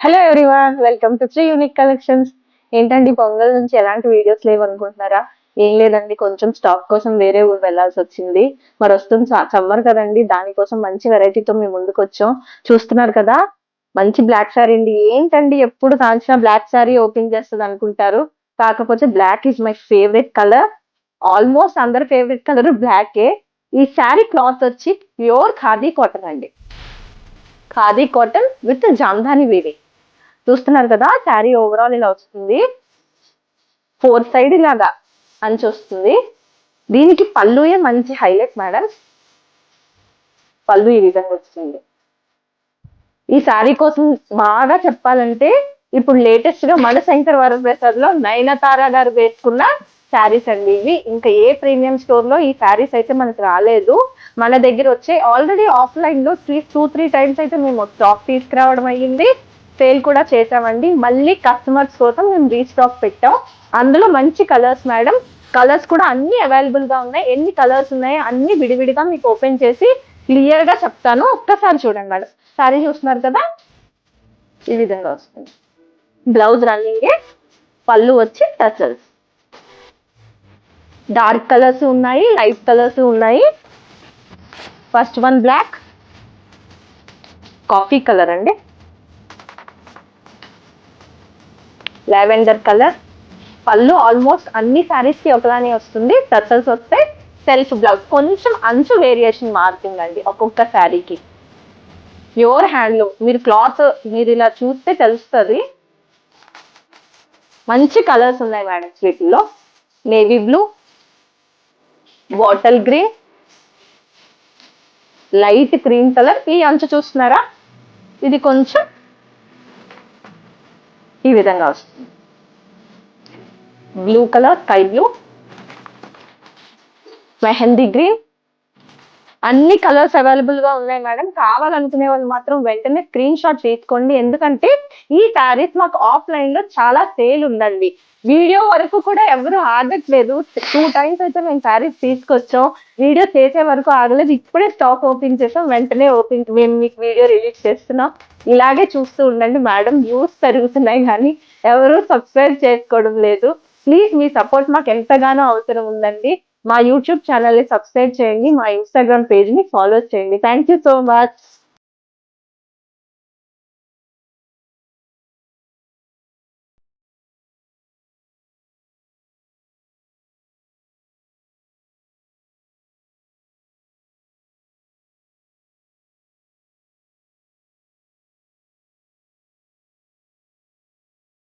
Hello everyone, welcome to Shri unique collections. ఏంటండి, పొంగల్ నుంచి ఎలాంటి వీడియోస్ లేవనుకుంటున్నారా? ఏం లేదండి, కొంచెం స్టాక్ కోసం వేరే ఊరు వెళ్లాల్సి వచ్చింది. మరి వస్తుంది సమ్మర్ కదండి, దానికోసం మంచి వెరైటీతో మేము ముందుకు వచ్చాం. చూస్తున్నారు కదా, మంచి బ్లాక్ శారీ అండి. ఏంటండి ఎప్పుడు కాల్చిన బ్లాక్ శారీ ఓపెన్ చేస్తుంది అనుకుంటారు, కాకపోతే black is my favourite colour. Almost అందరి ఫేవరెట్ కలర్ బ్లాకే. ఈ శారీ క్లాత్ వచ్చి ప్యూర్ ఖాదీ కాటన్ అండి. Khadi cotton with jamdani weaving. చూస్తున్నారు కదా, శారీ ఓవరాల్ ఇలా వస్తుంది. 4 సైడ్ ఇలాగా అంచు వస్తుంది. దీనికి పళ్ళుయే మంచి హైలైట్ మేడం. పళ్ళు ఈ విధంగా వస్తుంది. ఈ శారీ కోసం బాగా చెప్పాలంటే, ఇప్పుడు లేటెస్ట్ గా మన శంకర్ వరప్రసాద్ లో నయనతార గారు వేసుకున్న శారీస్ అండి ఇవి. ఇంకా ఏ ప్రీమియం స్టోర్ లో ఈ శారీస్ అయితే మనకు రాలేదు. మన దగ్గర వచ్చే ఆల్రెడీ ఆఫ్లైన్ లో 2-3 టైమ్స్ అయితే మేము స్టాక్ తీసుకురావడం అయ్యింది. సేల్ కూడా చేసామండి. మళ్ళీ కస్టమర్స్ కోసం మేము రీస్టాక్ పెట్టాం. అందులో మంచి కలర్స్ మేడం. కలర్స్ కూడా అన్ని అవైలబుల్ గా ఉన్నాయి. ఎన్ని కలర్స్ ఉన్నాయో అన్ని విడివిడిగా మీకు ఓపెన్ చేసి క్లియర్ గా చెప్తాను. ఒక్కసారి చూడండి మేడం. సారీ చూస్తున్నారు కదా, ఈ విధంగా వస్తుంది. బ్లౌజ్ రన్నింగ్, పళ్ళు వచ్చి టసల్స్. డార్క్ కలర్స్ ఉన్నాయి, లైట్ కలర్స్ ఉన్నాయి. First one black, coffee colour అండి, లావెండర్ కలర్. పళ్ళు ఆల్మోస్ట్ అన్ని శారీస్ కి ఒకలానే వస్తుంది. టసల్స్ వస్తాయి. సెల్ఫ్ బ్లౌజ్, కొంచెం అంచు వేరియేషన్ మారుతుందండి ఒక్కొక్క శారీకి. Pure handloom. మీరు క్లాత్ మీరు ఇలా చూస్తే తెలుస్తుంది. మంచి కలర్స్ ఉన్నాయి మేడం వీటిల్లో. Navy blue, bottle green, light cream colour. ఈ అంచు చూస్తున్నారా, ఇది కొంచెం ఈ విధంగా వస్తుంది. Blue colour, sky blue, mehndi green. అన్ని కలర్స్ అవైలబుల్ గా ఉన్నాయి మేడం. కావాలనుకునే వాళ్ళు మాత్రం వెంటనే స్క్రీన్ షాట్ తీసుకోండి. ఎందుకంటే ఈ శారీస్ మాకు ఆఫ్లైన్ లో చాలా సేల్ ఉందండి. వీడియో వరకు కూడా ఎవరు ఆగట్లేదు. 2 టైమ్స్ అయితే మేము శారీస్ తీసుకొచ్చాం. వీడియో చేసే వరకు ఆగలేదు. ఇప్పుడే స్టాక్ ఓపెన్ చేసాం. వెంటనే మేము మీకు వీడియో రిలీజ్ చేస్తున్నాం. ఇలాగే చూస్తూ ఉండండి మేడం. వ్యూస్ పెరుగుతున్నాయి కానీ ఎవరు సబ్స్క్రైబ్ చేసుకోవడం లేదు. ప్లీజ్ మీ సపోర్ట్ మాకు ఎంతగానో అవసరం ఉందండి. మా యూట్యూబ్ ఛానల్ ని సబ్స్క్రైబ్ చేయండి. మా ఇన్స్టాగ్రామ్ పేజ్ ని ఫాలో చేయండి. Thank you so much.